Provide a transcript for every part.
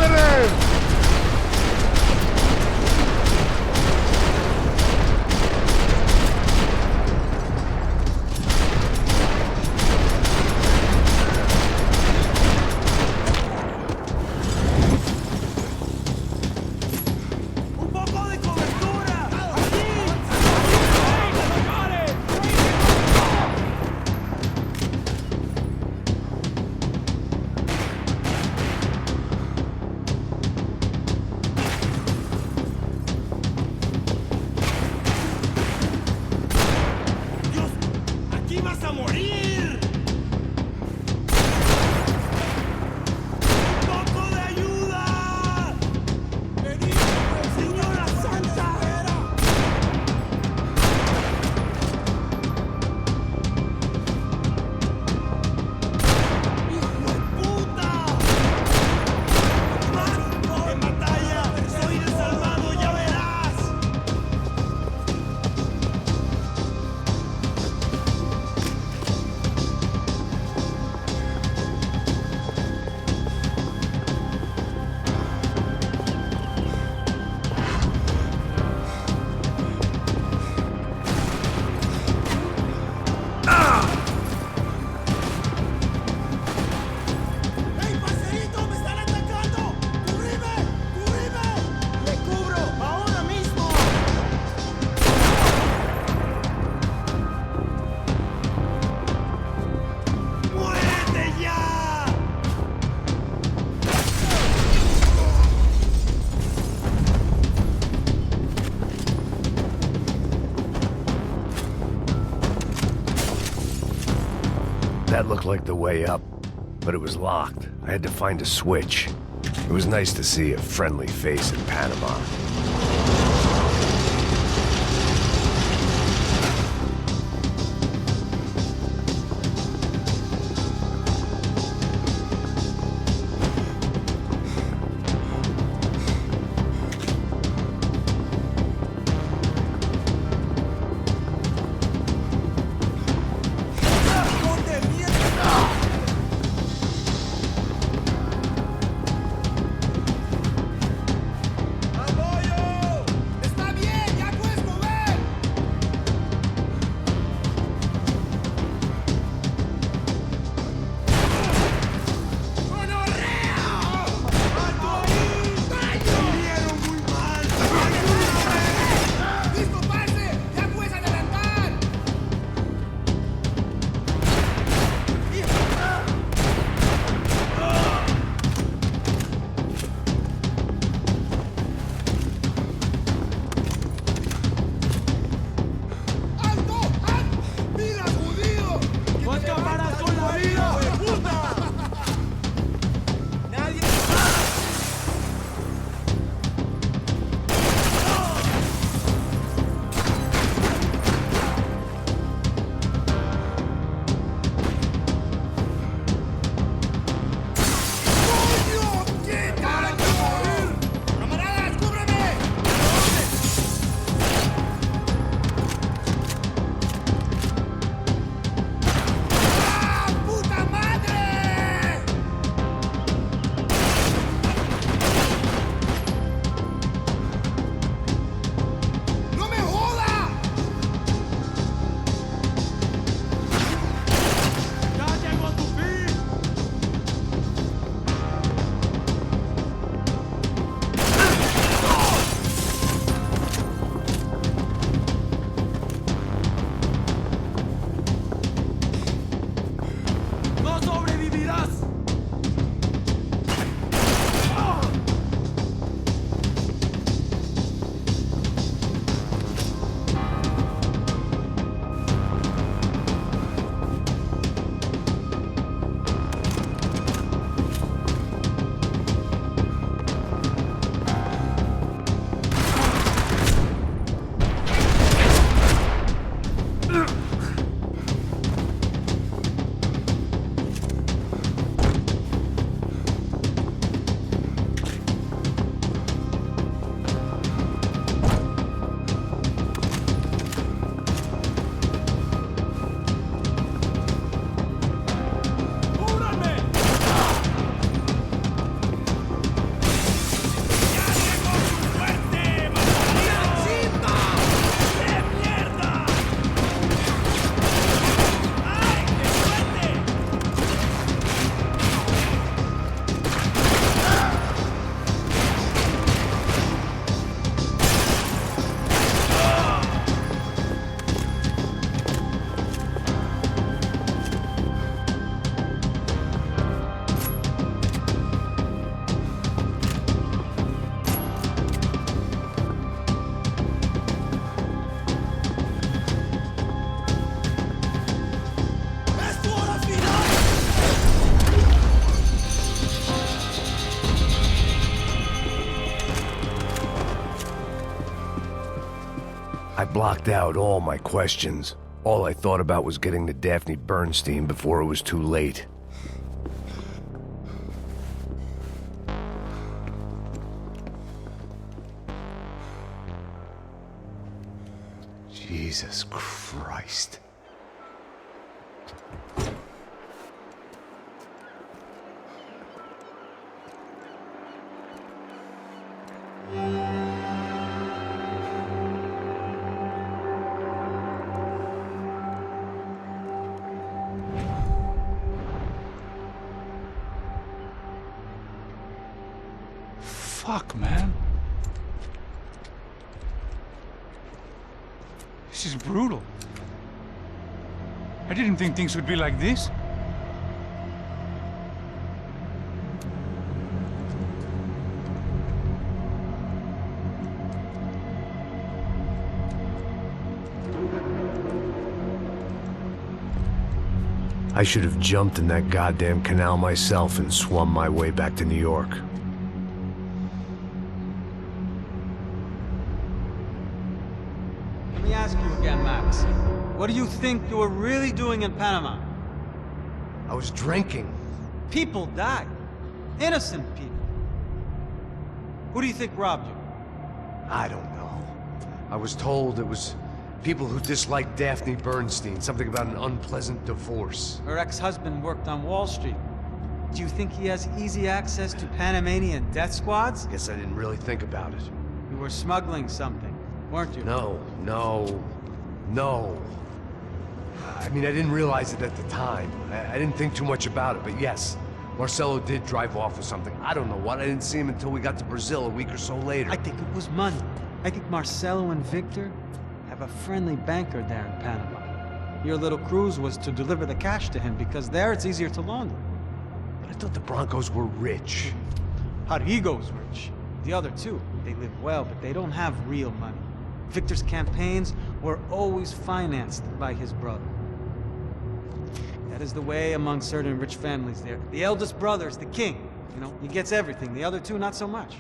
madre! That looked like the way up, but it was locked. I had to find a switch. It was nice to see a friendly face in Panama. blocked out all my questions. All I thought about was getting to Daphne Bernstein before it was too late. Jesus Christ. Fuck, man. This is brutal. I didn't think things would be like this. I should have jumped in that goddamn canal myself and swum my way back to New York. Let me ask you again, Max. What do you think you were really doing in Panama? I was drinking. People died. Innocent people. Who do you think robbed you? I don't know. I was told it was people who disliked Daphne Bernstein, something about an unpleasant divorce. Her ex-husband worked on Wall Street. Do you think he has easy access to Panamanian death squads? Guess I didn't really think about it. You were smuggling something, weren't you? No. I mean, I didn't realize it at the time. I didn't think too much about it, but yes, Marcelo did drive off with something. I don't know what. I didn't see him until we got to Brazil a week or so later. I think it was money. I think Marcelo and Victor have a friendly banker there in Panama. Your little cruise was to deliver the cash to him because there it's easier to launder. But I thought the Broncos were rich. Rodrigo's rich. The other two, they live well, but they don't have real money. Victor's campaigns were always financed by his brother. That is the way among certain rich families there. The eldest brother's the king. You know, he gets everything. The other two, not so much.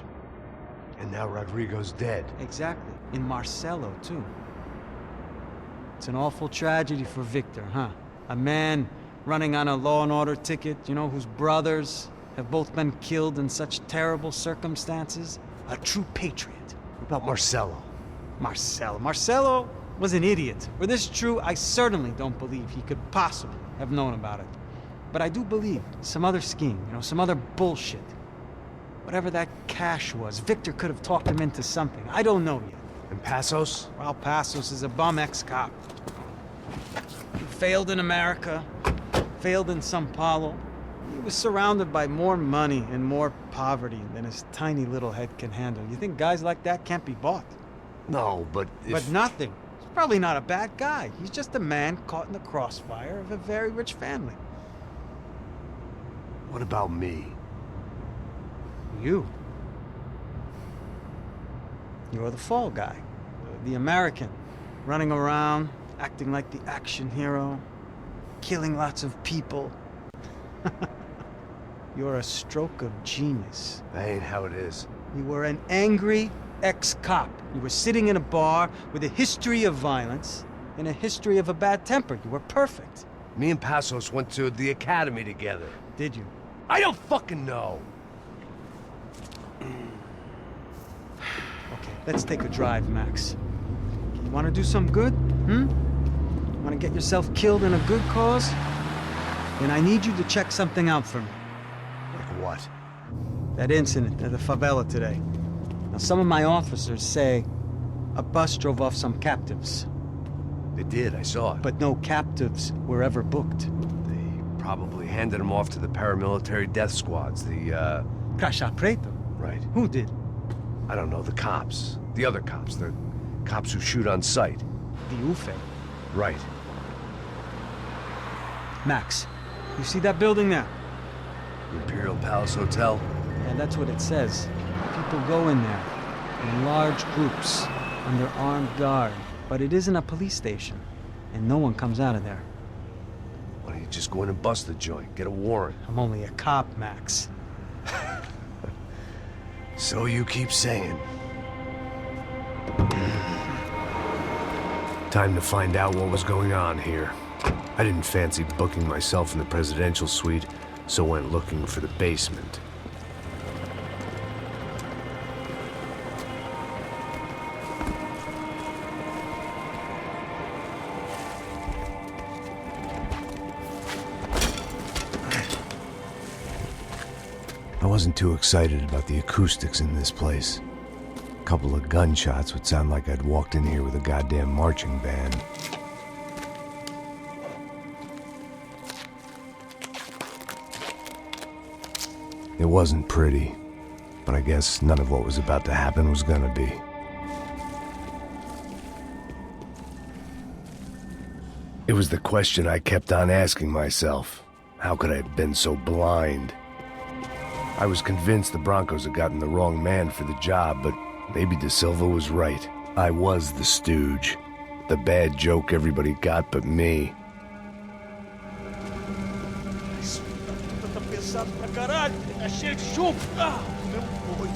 And now Rodrigo's dead. Exactly. In Marcelo, too. It's an awful tragedy for Victor, huh? A man running on a law and order ticket, you know, whose brothers have both been killed in such terrible circumstances. A true patriot. What about Marcelo? Marcelo was an idiot. Were this true, I certainly don't believe he could possibly have known about it. But I do believe some other scheme, you know, some other bullshit. Whatever that cash was, Victor could have talked him into something. I don't know yet. And Passos? Raul Passos is a bum ex-cop. He failed in America, failed in Sao Paulo. He was surrounded by more money and more poverty than his tiny little head can handle. You think guys like that can't be bought? No, but But nothing. He's probably not a bad guy. He's just a man caught in the crossfire of a very rich family. What about me? You. You're the fall guy. The American. Running around, acting like the action hero. Killing lots of people. You're a stroke of genius. That ain't how it is. You were an angry ex-cop. You were sitting in a bar with a history of violence and a history of a bad temper. You were perfect. Me and Passos went to the academy together. Did you? I don't fucking know. Okay, let's take a drive, Max. You want to do some good? Want to get yourself killed in a good cause? Then I need you to check something out for me. Like what? That incident at the favela today. Now, some of my officers say a bus drove off some captives. They did, I saw it. But no captives were ever booked. They probably handed them off to the paramilitary death squads, the, Caixa Preto? Right. Who did? I don't know, the cops. The other cops. The cops who shoot on sight. The UFE. Right. Max, you see that building there? The Imperial Palace Hotel? And that's what it says. People go in there in large groups under armed guard. But it isn't a police station, and no one comes out of there. Why don't you just go in and bust the joint? Get a warrant. I'm only a cop, Max. So you keep saying. Time to find out what was going on here. I didn't fancy booking myself in the presidential suite, so went looking for the basement. I wasn't too excited about the acoustics in this place. A couple of gunshots would sound like I'd walked in here with a goddamn marching band. It wasn't pretty, but I guess none of what was about to happen was gonna be. It was the question I kept on asking myself. How could I have been so blind? I was convinced the Broncos had gotten the wrong man for the job, but maybe De Silva was right. I was the stooge. The bad joke everybody got but me. Isso tá pesado pra caralho, tá cheio de chumbo. Ah, meu boi.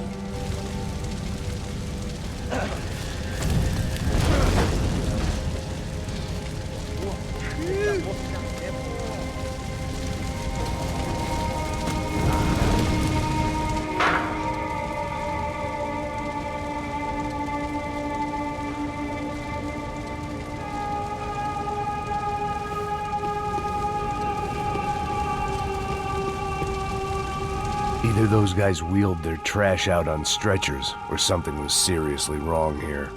Either those guys wheeled their trash out on stretchers, or something was seriously wrong here.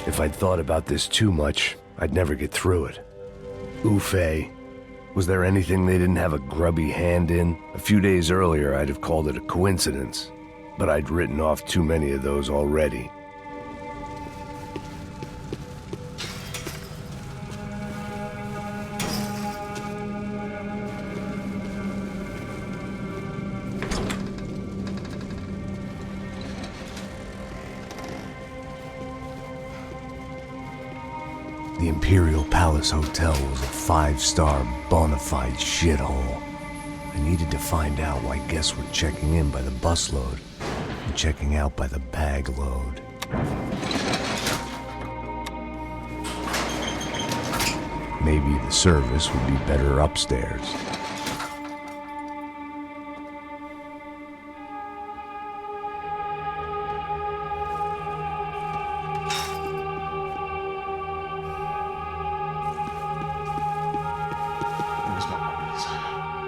If I'd thought about this too much, I'd never get through it. Ufe. Was there anything they didn't have a grubby hand in? A few days earlier, I'd have called it a coincidence, but I'd written off too many of those already. The Imperial Palace Hotel was a five-star, bona fide shithole. I needed to find out why guests were checking in by the busload and checking out by the bag load. Maybe the service would be better upstairs.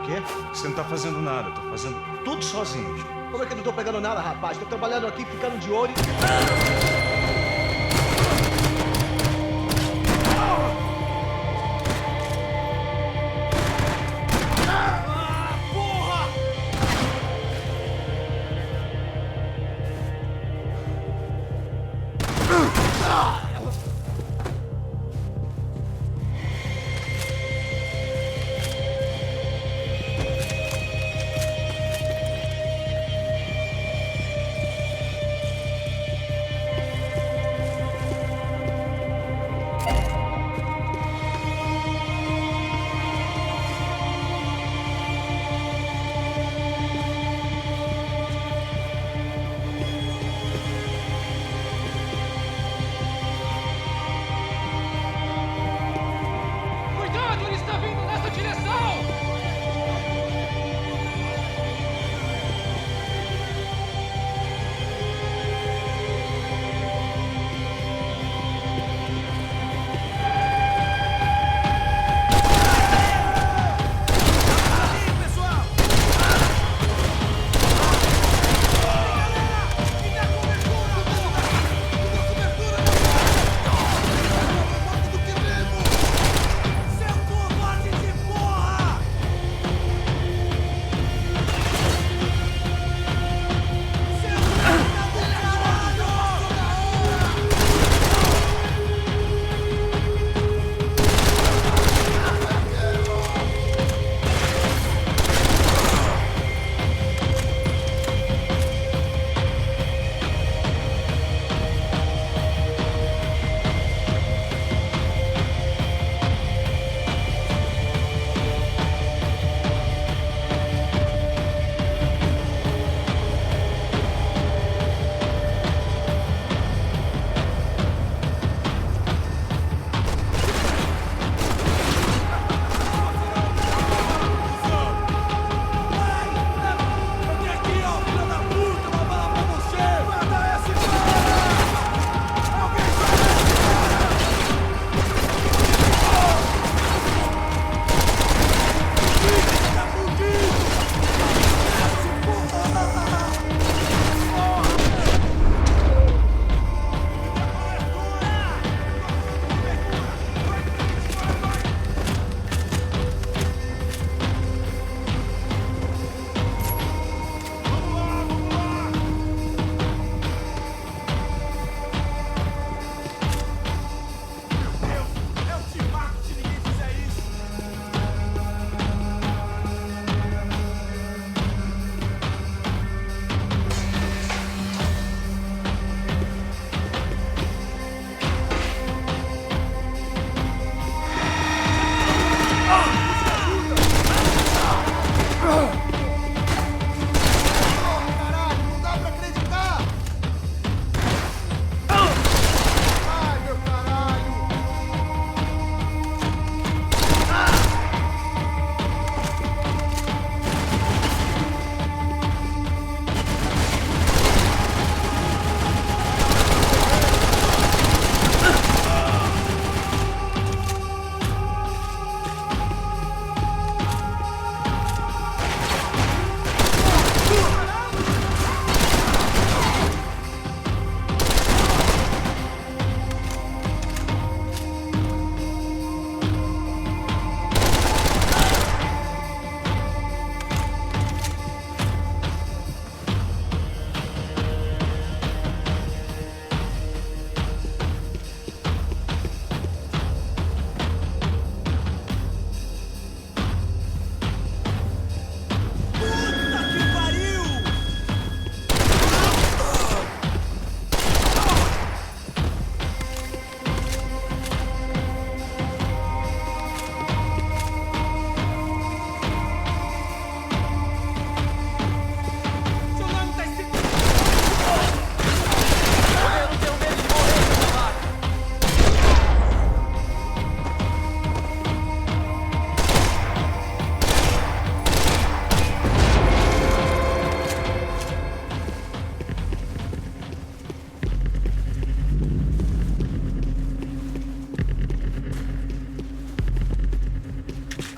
Quê? Você não tá fazendo nada, eu tô fazendo tudo sozinho. Como é que eu não tô pegando nada, rapaz? Tô trabalhando aqui, ficando de olho.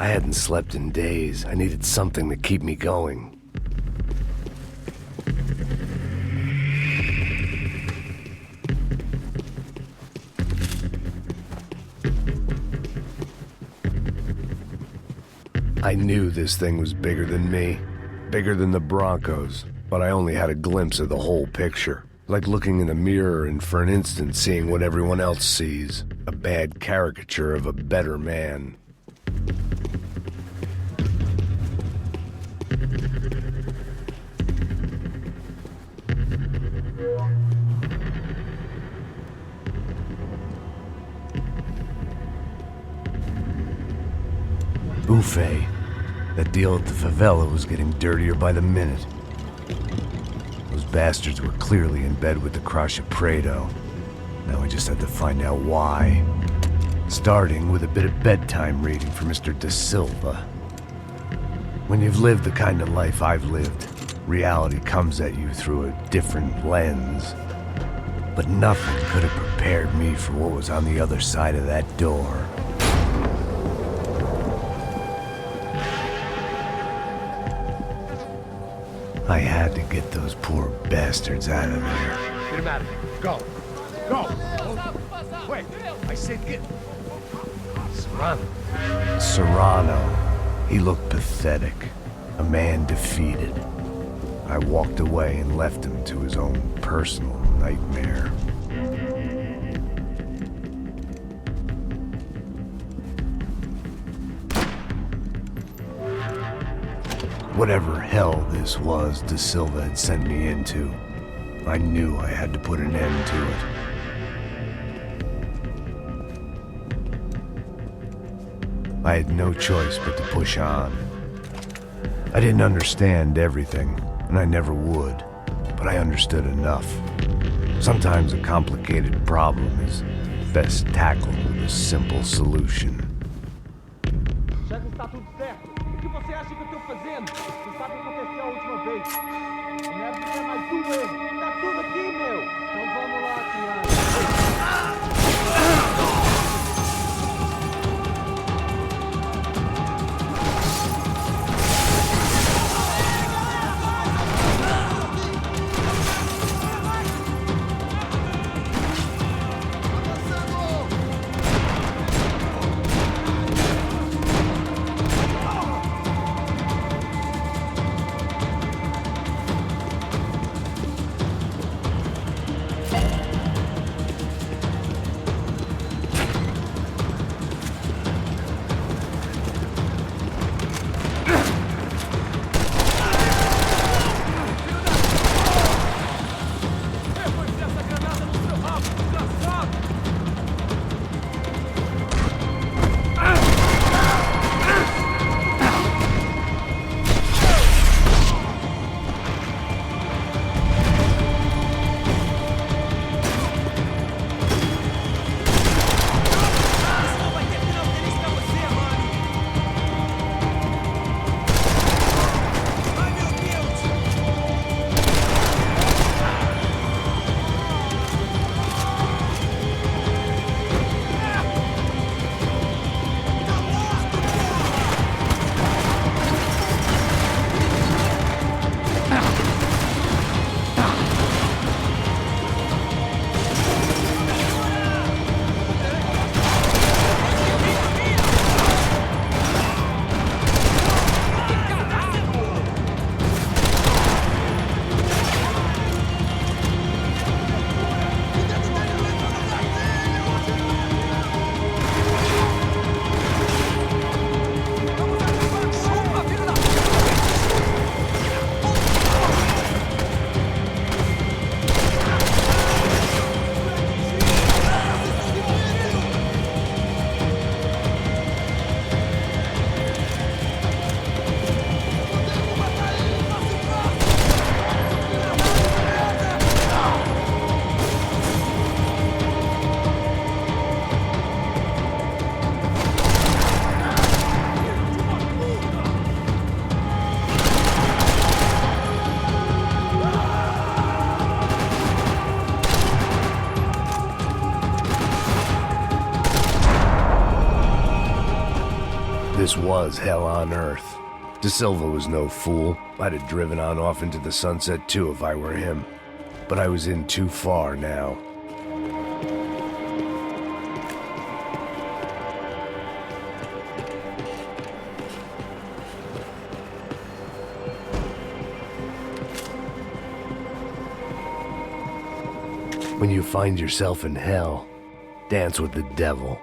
I hadn't slept in days. I needed something to keep me going. I knew this thing was bigger than me, bigger than the Broncos, but I only had a glimpse of the whole picture. Like looking in the mirror and for an instant seeing what everyone else sees, a bad caricature of a better man. Buffet. That deal at the favela was getting dirtier by the minute. Those bastards were clearly in bed with the Crusher Prado. Now I just had to find out why. Starting with a bit of bedtime reading for Mr. Da Silva. When you've lived the kind of life I've lived, reality comes at you through a different lens. But nothing could have prepared me for what was on the other side of that door. I had to get those poor bastards out of there. Get him out of here. Go. Go. Wait. I said get... Serrano. He looked pathetic. A man defeated. I walked away and left him to his own personal nightmare. Whatever hell this was Da Silva had sent me into, I knew I had to put an end to it. I had no choice but to push on. I didn't understand everything, and I never would, but I understood enough. Sometimes a complicated problem is best tackled with a simple solution. Chefe, está tudo certo. O que você acha que eu tô fazendo? Você sabe o que aconteceu a última vez. O Neves é mais um erro. Tá tudo aqui, meu. Então vamos lá, criança. was hell on earth. De Silva was no fool. I'd have driven on off into the sunset too if I were him. But I was in too far now. When you find yourself in hell, dance with the devil.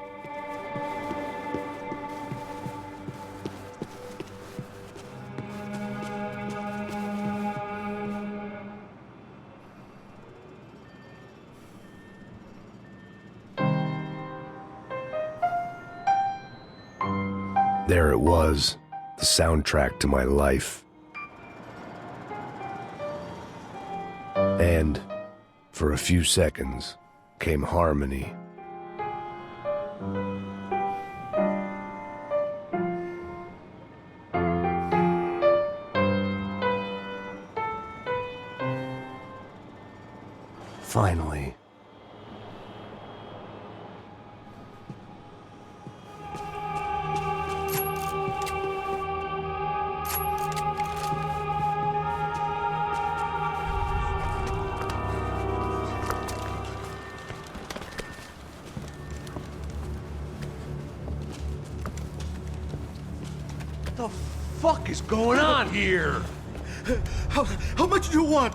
There it was, the soundtrack to my life. And for a few seconds came harmony. Finally. What the fuck is going on here? How much do you want?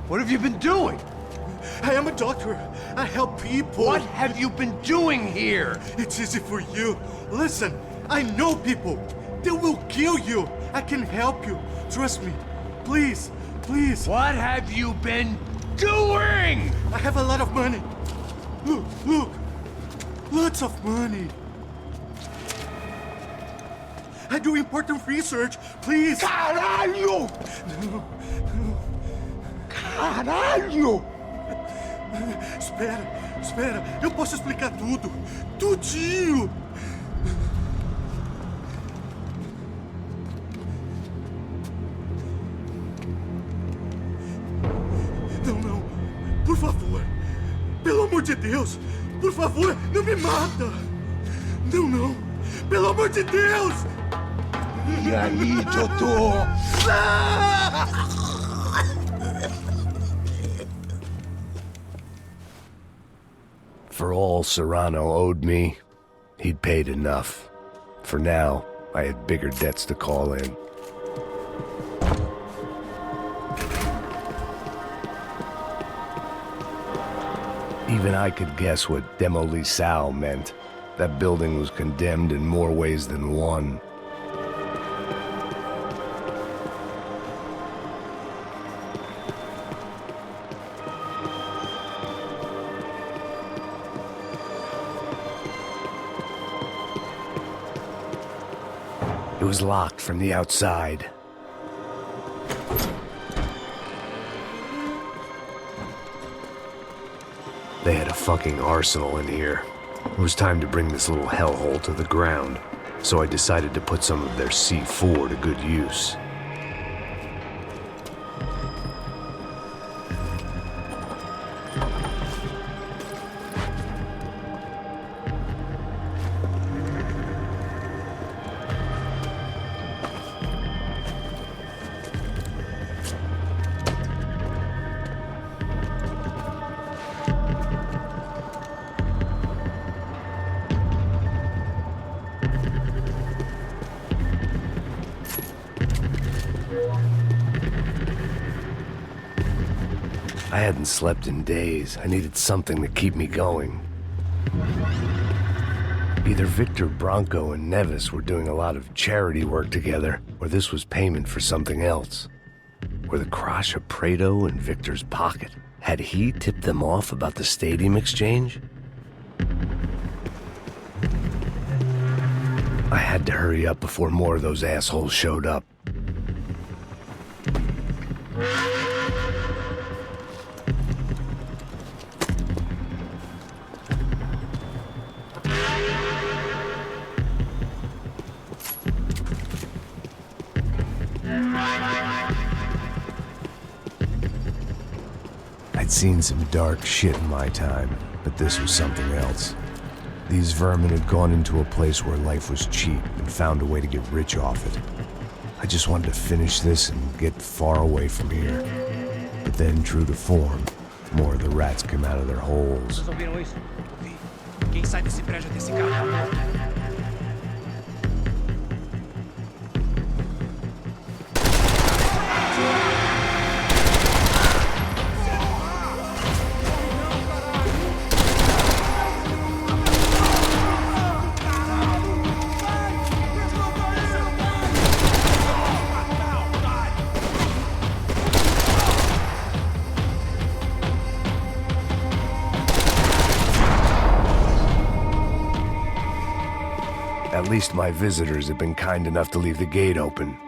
What have you been doing? I am a doctor. I help people. What have you been doing here? It's easy for you. Listen, I know people. They will kill you. I can help you. Trust me. Please, please. What have you been doing? I have a lot of money. Look, look. Lots of money. I do important research. Please. Caralho! No. Caralho! Espera. Eu posso explicar tudo. Tudinho. Não. Por favor. Pelo amor de Deus. Por favor, não me mata. Não. Pelo amor de Deus. E aí, doutor? For all Serrano owed me, he'd paid enough. For now, I had bigger debts to call in. Even I could guess what demolissao meant. That building was condemned in more ways than one. It was locked from the outside. They had a fucking arsenal in here. It was time to bring this little hellhole to the ground, so I decided to put some of their C4 to good use. I hadn't slept in days. I needed something to keep me going. Either Victor Bronco and Nevis were doing a lot of charity work together, or this was payment for something else. Were the Crash of Prado in Victor's pocket? Had he tipped them off about the stadium exchange? I had to hurry up before more of those assholes showed up. I'd seen some dark shit in my time, but this was something else. These vermin had gone into a place where life was cheap and found a way to get rich off it. I just wanted to finish this and get far away from here. But then, true to form, more of the rats came out of their holes. Vocês ouviram isso? Ouvi. Quem sai desse prédio desse carro? At least my visitors have been kind enough to leave the gate open.